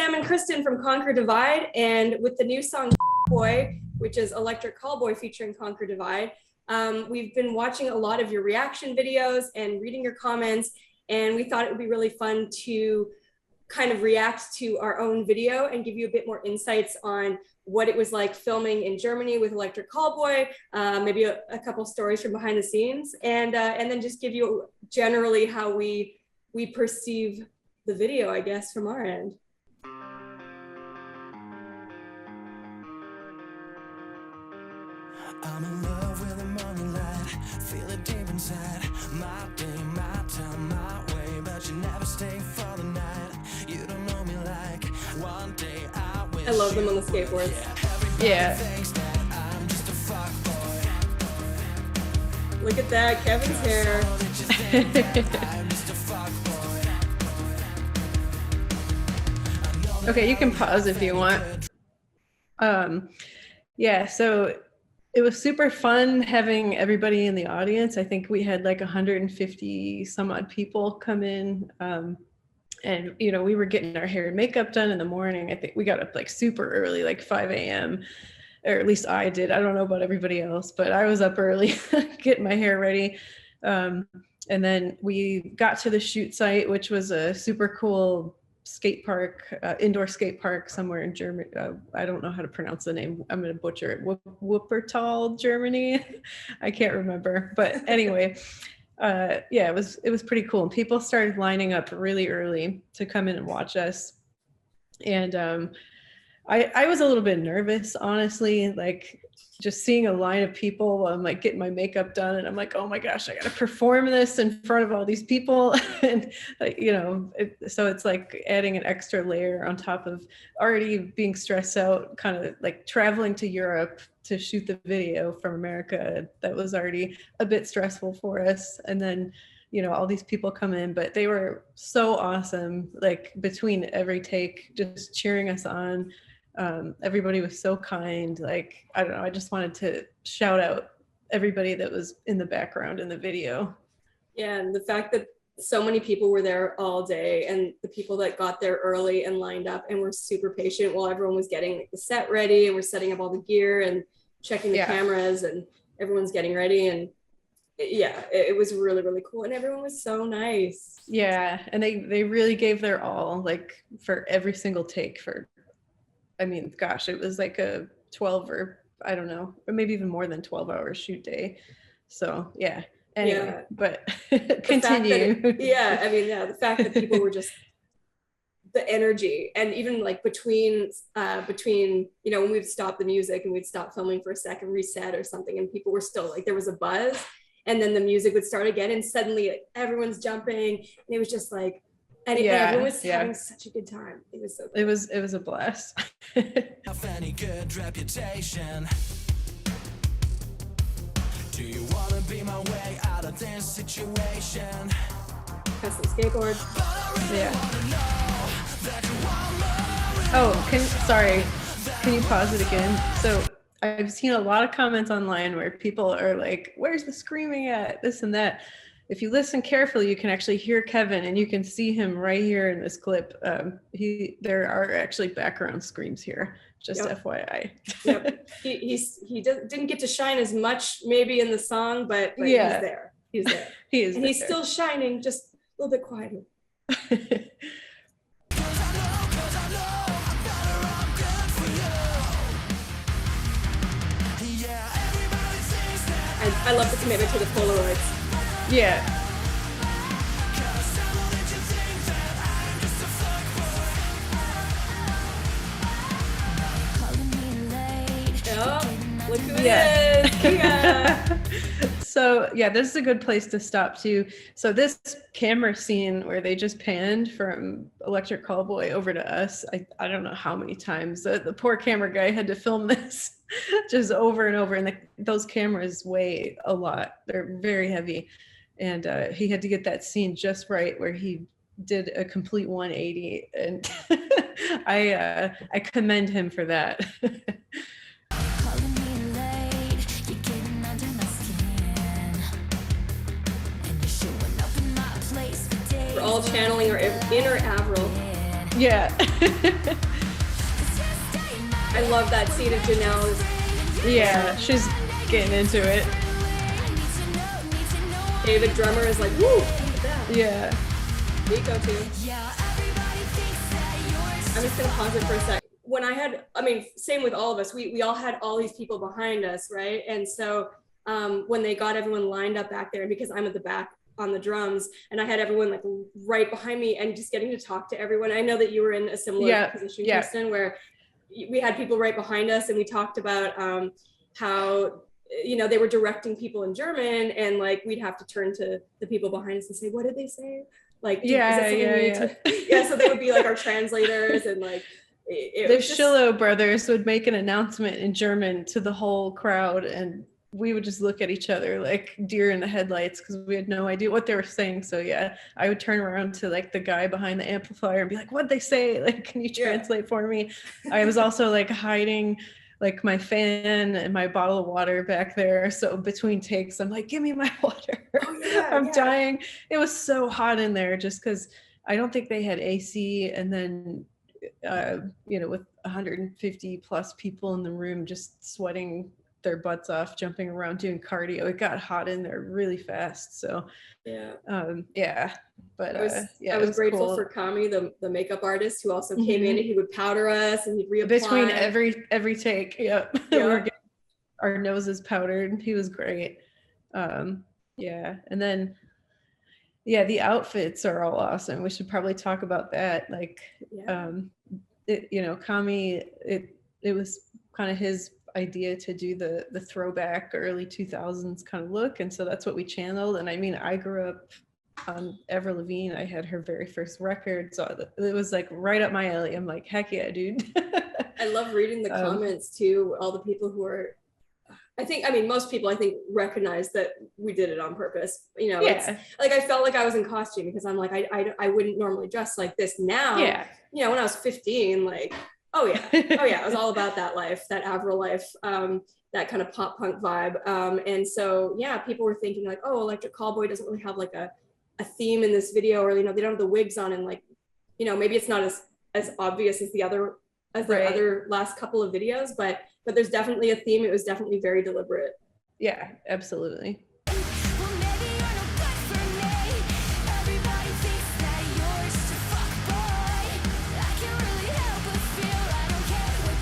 Sam and Kristen from Conquer Divide, and with the new song FckBoi, which is Electric Callboy featuring Conquer Divide, we've been watching a lot of your reaction videos and reading your comments, and we thought it would be really fun to kind of react to our own video and give you a bit more insights on what it was like filming in Germany with Electric Callboy, maybe a couple stories from behind the scenes, and then just give you generally how we perceive the video, I guess, from our end. I'm in love with the morning light, feel it deep inside. My day, my time, my way, but you never stay for the night. You don't know me like one day I wish. I love them on the skateboards. Yeah. I'm just a fuckboy. Look at that, Kevin's hair. I'm just a fuckboy. Okay, you can pause if you want. Yeah, so it was super fun having everybody in the audience. I think we had like 150 some odd people come in. And, you know, we were getting our hair and makeup done in the morning. I think we got up like super early, like 5 a.m. or at least I did. I don't know about everybody else, but I was up early getting my hair ready. And then we got to the shoot site, which was a super cool skate park, indoor skate park somewhere in Germany. I don't know how to pronounce the name. I'm going to butcher it. Wuppertal, Germany. I can't remember. But anyway, yeah, it was pretty cool. And people started lining up really early to come in and watch us. And I was a little bit nervous, honestly, like just seeing a line of people while I'm like getting my makeup done, and I'm like, oh my gosh, I got to perform this in front of all these people. And you know, so it's like adding an extra layer on top of already being stressed out, kind of like traveling to Europe to shoot the video from America. That was already a bit stressful for us. And then, you know, all these people come in, but they were so awesome, like between every take, just cheering us on. Everybody was so kind. Like, I don't know, I just wanted to shout out everybody that was in the background in the video. Yeah, and the fact that so many people were there all day, and the people that got there early and lined up and were super patient while everyone was getting like the set ready, and we're setting up all the gear and checking the cameras, and everyone's getting ready. And yeah, it was really, really cool. And everyone was so nice. Yeah, and they really gave their all, like for every single take. For, I mean, gosh, it was like a 12 or I don't know, or maybe even more than 12-hour shoot day. So yeah, anyway, Yeah. but continue. The fact that people were just, the energy, and even like between, you know, when we'd stop the music and we'd stop filming for a second, reset or something, and people were still like, there was a buzz, and then the music would start again, and suddenly like, everyone's jumping, and it was just like, and everyone was having such a good time. It was so cool. It was a blast. Have any good reputation? Do you want to be my way out of this situation? Custom skateboard. Yeah. Oh, sorry. Can you pause it again? So I've seen a lot of comments online where people are like, where's the screaming at? This and that. If you listen carefully, you can actually hear Kevin, and you can see him right here in this clip. There are actually background screams here, just FYI. Yep. He didn't get to shine as much maybe in the song, but yeah. He's there. He's there. He is, and there. He's still shining, just a little bit quieter. I love the commitment to the Polaroids. Yeah. Oh, look who it is. Kia. So yeah, this is a good place to stop too. So this camera scene where they just panned from Electric Callboy over to us, I don't know how many times the poor camera guy had to film this just over and over, and those cameras weigh a lot. They're very heavy, and he had to get that scene just right where he did a complete 180, and I commend him for that. We're all channeling our inner Avril. Yeah. I love that scene of Janelle's. Yeah, she's getting into it. David Drummer is like, woo! Yeah. Nico too. I'm just gonna pause it for a sec. When same with all of us, we all had all these people behind us, right? And so when they got everyone lined up back there, because I'm at the back on the drums, and I had everyone like right behind me, and just getting to talk to everyone. I know that you were in a similar position, Kristen, where we had people right behind us, and we talked about how they were directing people in German, and like we'd have to turn to the people behind us and say, what did they say? Like, so they would be like our translators, and like the Schillo brothers would make an announcement in German to the whole crowd, and we would just look at each other like deer in the headlights because we had no idea what they were saying. So yeah, I would turn around to like the guy behind the amplifier and be like, what'd they say? Like, can you translate for me? I was also like hiding like my fan and my bottle of water back there. So between takes, I'm like, give me my water. I'm dying. It was so hot in there just because I don't think they had AC. And then, with 150 plus people in the room just sweating their butts off, jumping around, doing cardio. It got hot in there really fast. So but I was grateful for Kami, the makeup artist, who also came in, and he would powder us and he'd reapply between every take. We were getting our noses powdered. He was great. And then the outfits are all awesome. We should probably talk about that. Like Kami, it was kind of his idea to do the throwback early 2000s kind of look, and so that's what we channeled. And I mean, I grew up on Avril Lavigne. I had her very first record, so it was like right up my alley. I'm like, heck yeah, dude. I love reading the comments too. All the people who are, most people recognize that we did it on purpose. It's like I felt like I was in costume because I'm like, I wouldn't normally dress like this now. When I was 15, like, it was all about that life, that Avril life, that kind of pop punk vibe. And so, people were thinking like, oh, Electric Callboy doesn't really have like a theme in this video, or, they don't have the wigs on, and like, maybe it's not as obvious as the other last couple of videos, but there's definitely a theme. It was definitely very deliberate. Yeah, absolutely.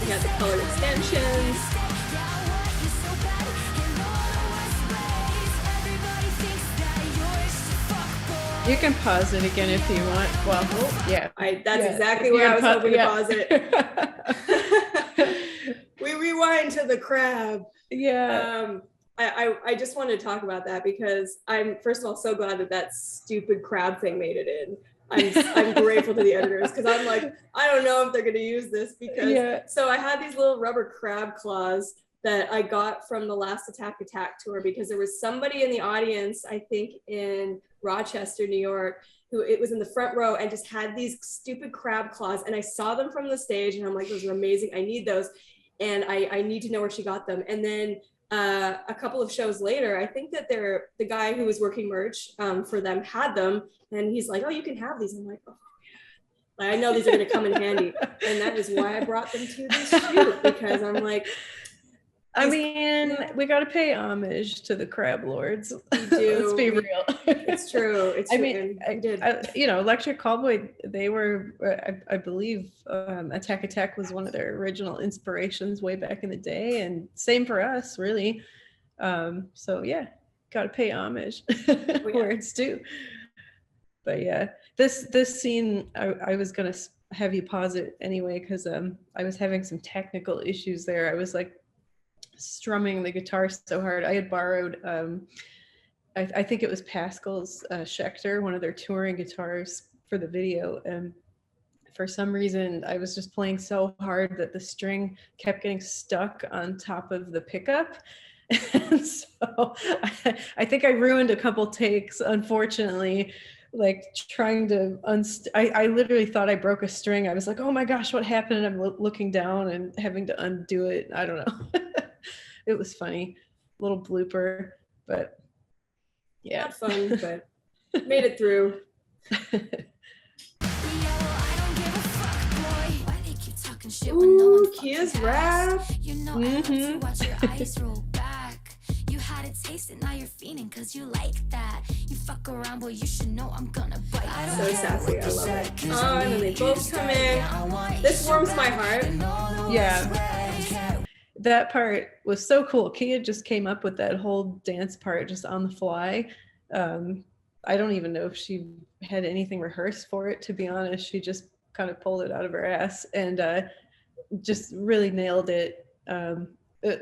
We had the colored extensions. You can pause it again if you want. Well, that's exactly where I was hoping to pause it. We rewind to the crab. I just wanted to talk about that because I'm, first of all, so glad that stupid crab thing made it in. I'm grateful to the editors, because I'm like, I don't know if they're going to use this, because so I had these little rubber crab claws that I got from the last Attack tour, because there was somebody in the audience, I think in Rochester, New York, who it was in the front row and just had these stupid crab claws, and I saw them from the stage and I'm like, those are amazing, I need those, and I need to know where she got them. And then a couple of shows later, I think that the guy who was working merch for them had them, and he's like, oh, you can have these. I'm like, oh yeah, I know these are going to come in handy. And that is why I brought them to this shoot, because I'm like, we got to pay homage to the crab lords. We do. Let's be real. It's true. It's true. I did. Electric Callboy, they were, I believe, Attack was one of their original inspirations way back in the day, and same for us, really. So yeah, got to pay homage where it's due. But yeah, this scene, I was gonna have you pause it anyway, because I was having some technical issues there. I was like strumming the guitar so hard. I had borrowed I think it was Pascal's Schecter, one of their touring guitars, for the video, and for some reason I was just playing so hard that the string kept getting stuck on top of the pickup. And so I think I ruined a couple takes, unfortunately, like trying to I literally thought I broke a string. I was like, oh my gosh, what happened? And I'm looking down and having to undo it. I don't know. It was funny, little blooper, but yeah, not fun, but made it through. shit when no one Ooh, Kia's rap. You know I love to watch your eyes roll back. You had a taste and now you're fiending cause you like that. You fuck around, boy, you should know I'm gonna bite. So sassy, I love it. Oh, and then they both come in. This warms my heart. Yeah. That part was so cool. Kia just came up with that whole dance part just on the fly. I don't even know if she had anything rehearsed for it, to be honest. She just kind of pulled it out of her ass and just really nailed it.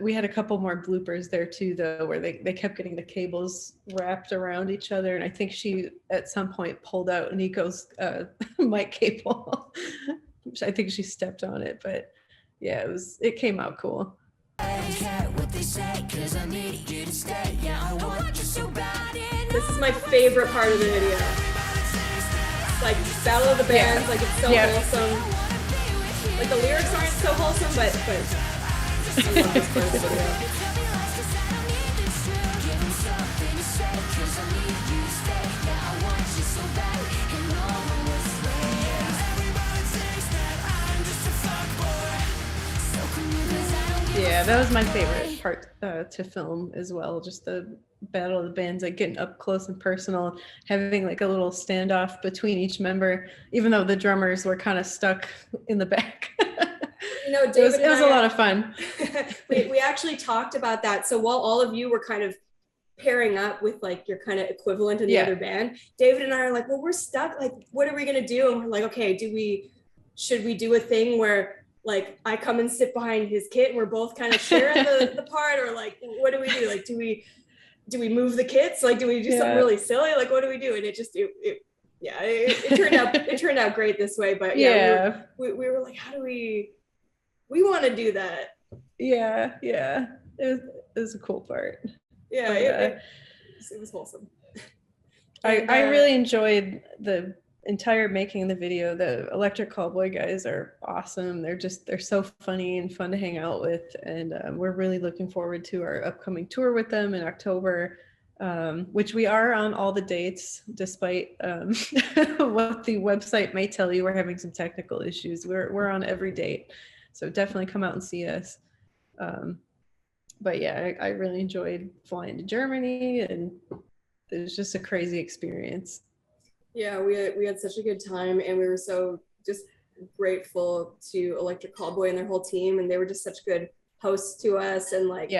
We had a couple more bloopers there too, though, where they kept getting the cables wrapped around each other. And I think she, at some point, pulled out Nico's mic cable. I think she stepped on it, but yeah, it came out cool. This is my favorite part of the video. It's like Battle of the Bands, like it's so wholesome. Like the lyrics aren't so wholesome, but I love this part of the video. Yeah, that was my favorite part to film as well. Just the Battle of the Bands, like getting up close and personal, having like a little standoff between each member, even though the drummers were kind of stuck in the back. You know, David it was a lot of fun. we actually talked about that. So while all of you were kind of pairing up with like your kind of equivalent in the other band, David and I are like, well, we're stuck. Like, what are we gonna do? And we're like, okay, should we do a thing where like I come and sit behind his kit and we're both kind of sharing the part, or like what do we do? Like do we move the kits? Like do we do something really silly? Like what do we do? And it turned out great this way. But we were like, how do we want to do that? Yeah. It was a cool part. Yeah, it was wholesome. I really enjoyed the entire making of the video. The Electric Callboy guys are awesome. They're so funny and fun to hang out with, and we're really looking forward to our upcoming tour with them in October, which we are on all the dates despite what the website may tell you. We're having some technical issues. We're on every date, so definitely come out and see us. But yeah, I really enjoyed flying to Germany, and it was just a crazy experience. Yeah, we had such a good time, and we were so just grateful to Electric Callboy and their whole team, and they were just such good hosts to us, and like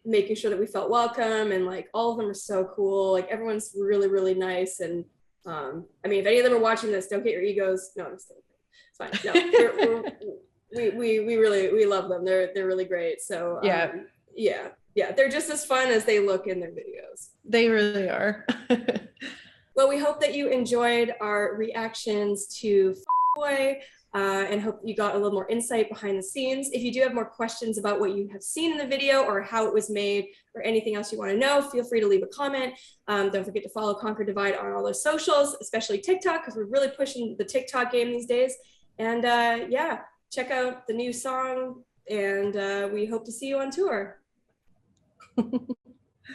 making sure that we felt welcome, and like all of them are so cool. Like everyone's really, really nice, and I mean, if any of them are watching this, don't get your egos. No, I'm just kidding. It's fine. No, we love them. They're really great. So yeah, they're just as fun as they look in their videos. They really are. Well, we hope that you enjoyed our reactions to FckBoi and hope you got a little more insight behind the scenes. If you do have more questions about what you have seen in the video or how it was made or anything else you want to know, feel free to leave a comment. Don't forget to follow Conquer Divide on all those socials, especially TikTok, because we're really pushing the TikTok game these days. And yeah, check out the new song, and we hope to see you on tour.